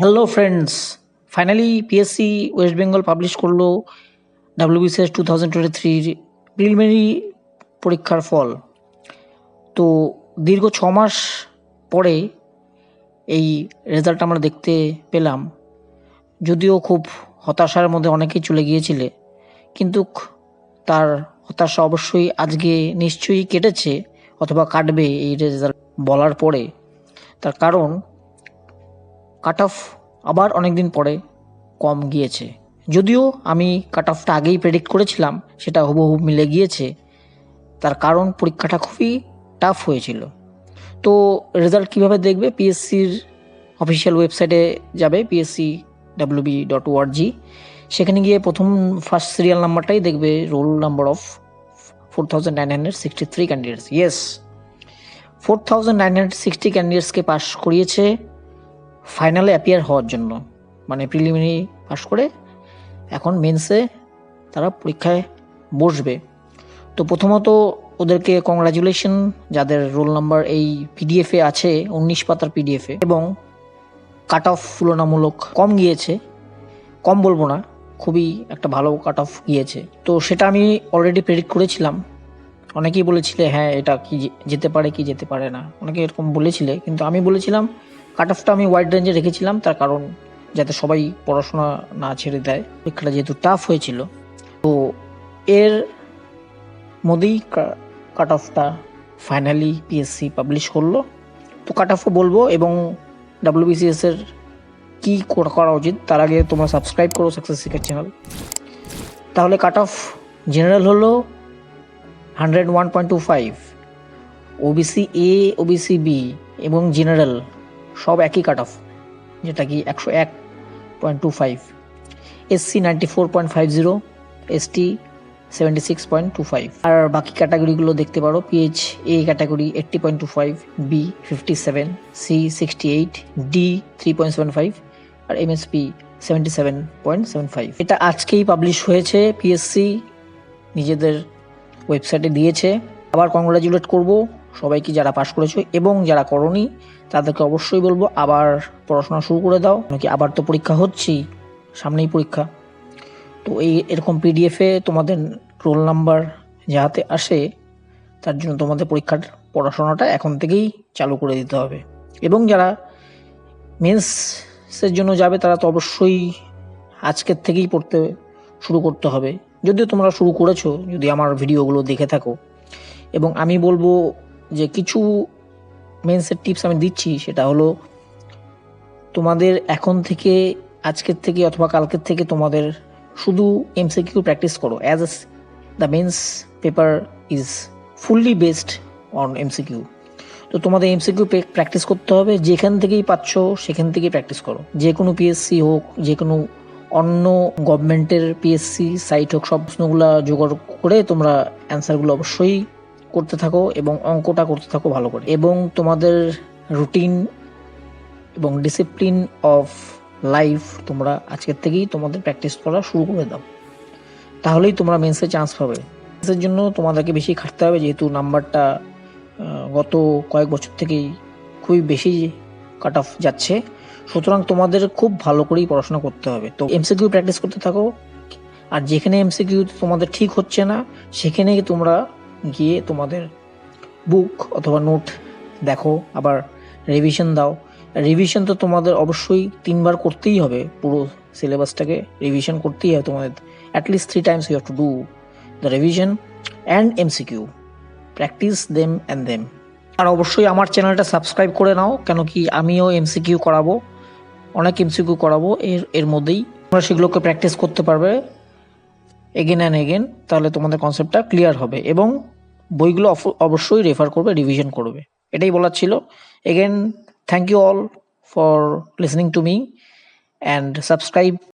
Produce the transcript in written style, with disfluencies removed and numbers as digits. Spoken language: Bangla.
Hello friends, finally PSC West Bengal publish করলো ডাব্লিউবিসিএস 2023 প্রিলিমিনারি পরীক্ষার ফল। তো দীর্ঘ 6 মাস পরে এই রেজাল্ট আমরা দেখতে পেলাম। যদিও খুব হতাশার মধ্যে অনেকেই চলে গিয়েছিলে, কিন্তু তার হতাশা অবশ্যই আজকে নিশ্চয়ই কেটেছে অথবা কাটবে এই রেজাল্ট বলার পরে। তার কারণ কাট অফ আবার অনেক দিন পরে কম গিয়েছে। যদিও আমি কাট অফটা আগেই প্রেডিক্ট করেছিলাম, সেটা হুবহু মিলে গিয়েছে। তার কারণ পরীক্ষাটা খুবই টাফ হয়েছিল। তো রেজাল্ট কীভাবে দেখবে? পিএসসির অফিসিয়াল ওয়েবসাইটে যাবে pscwb.org। সেখানে গিয়ে ফার্স্ট সিরিয়াল নাম্বারটাই দেখবে roll number of 4963 candidates. Yes, 4960 ক্যান্ডিডেটসকে পাস করিয়েছে ফাইনালে অ্যাপিয়ার হওয়ার জন্য, মানে প্রিলিমিনারি পাস করে এখন মেন্সে তারা পরীক্ষায় বসবে। তো প্রথমত ওদেরকে কংগ্রাচুলেশন, যাদের রোল নাম্বার এই পিডিএফে আছে, 19 পাতার পিডিএফে, এবং কাট অফ তুলনামূলক কম গিয়েছে। কম বলবো না, খুবই একটা ভালো কাট অফ গিয়েছে। তো সেটা আমি অলরেডি প্রেডিক্ট করেছিলাম। অনেকেই বলেছিলে হ্যাঁ এটা কি যেতে পারে কি যেতে পারে না, অনেকে এরকম বলেছিলে, কিন্তু আমি বলেছিলাম কাট অফটা আমি ওয়াইড রেঞ্জে রেখেছিলাম, তার কারণ যাতে সবাই পড়াশোনা না ছেড়ে দেয়। পরীক্ষাটা যেহেতু টাফ হয়েছিল, তো এর মধ্যেই কাট অফটা ফাইনালি পিএসসি পাবলিশ করলো। তো কাট অফও বলবো এবং ডাব্লিউবিসিএস এর কী করা উচিত তার আগে তোমরা সাবস্ক্রাইব করো সাকসেস সিকার চ্যানেল। তাহলে কাট অফ জেনারেল হলো 101.25, ওবিসি এ, ওবিসি বি এবং জেনারেল সব একই কাট অফ, যেটা কি 101.25, এসসি 94.50, এসটি 76.25। আর বাকি ক্যাটাগরিগুলো দেখতে পারো। PH A category 80.25, B 57, C 68, D 3.75 আর এমএসপি 77.75। এটা আজকেই পাবলিশ হয়েছে, পিএসসি নিজেদের ওয়েবসাইটে দিয়েছে। আবার কংগ্রাচুলেট করব সবাইকে যারা পাস করেছো, এবং যারা করনি তাদেরকে অবশ্যই বলবো আবার পড়াশোনা শুরু করে দাও, নাকি আবার তো পরীক্ষা হচ্ছেই, সামনেই পরীক্ষা। তো এরকম পিডিএফে তোমাদের রোল নাম্বার যাতে আসে, তার জন্য তোমাদের পরীক্ষার পড়াশোনাটা এখন থেকেই চালু করে দিতে হবে। এবং যারা মেন্সের জন্য যাবে তারা তো অবশ্যই আজকের থেকেই পড়তে শুরু করতে হবে, যদিও তোমরা শুরু করেছো যদি আমার ভিডিওগুলো দেখে থাকো। এবং আমি বলবো যে কিছু মেন্সের টিপস আমি দিচ্ছি, সেটা হলো তোমাদের এখন থেকে, আজকের থেকে অথবা কালকের থেকে তোমাদের শুধু এমসিকিউ প্র্যাকটিস করো, as the mains paper is fully based on MCQ. তো তোমাদের এমসিকিউ প্র্যাকটিস করতে হবে, যেখান থেকেই পাচ্ছ সেখান থেকেই প্র্যাকটিস করো। যে কোনো পিএসসি হোক, যে কোনো অন্য গভর্নমেন্টের পিএসসি সাইট হোক, সব প্রশ্নগুলো জোগাড় করে তোমরা অ্যান্সারগুলো অবশ্যই করতে থাকো এবং অঙ্কটা করতে থাকো ভালো করে। এবং তোমাদের রুটিন এবং ডিসিপ্লিন অফ লাইফ তোমরা আজকের থেকেই তোমাদের প্র্যাকটিস করা শুরু করে দাও, তাহলেই তোমরা মেন্সে চান্স পাবে। মেন্সের জন্য তোমাদেরকে বেশি খাটতে হবে, যেহেতু নাম্বারটা গত কয়েক বছর থেকেই খুবই বেশি কাট অফ যাচ্ছে। সুতরাং তোমাদের খুব ভালো করেই পড়াশোনা করতে হবে। তো এমসিকিউ প্র্যাকটিস করতে থাকো, আর যেখানে এমসিকিউ তোমাদের ঠিক হচ্ছে না সেখানে তোমরা গিয়ে তোমাদের বুক অথবা নোট দেখো, আবার রিভিশন দাও। রিভিশন তো তোমাদের অবশ্যই 3 বার করতেই হবে, পুরো সিলেবাসটাকে রিভিশন করতেই হবে তোমাদের। At least 3 times you have to do the revision and MCQ, practise them and them. আর অবশ্যই আমার চ্যানেলটা সাবস্ক্রাইব করে নাও, কেন কি আমিও এমসিকিউ করাবো, অনেক এমসিকিউ করাবো এর মধ্যেই। তোমরা সেগুলোকে প্র্যাকটিস করতে পারবে এগেন অ্যান্ড এগেন, তাহলে তোমাদের কনসেপ্টটা ক্লিয়ার হবে। এবং বইগুলো অবশ্যই রেফার করবে, রিভিশন করবে, এটাই বলার ছিল। Again thank you all for listening to me and subscribe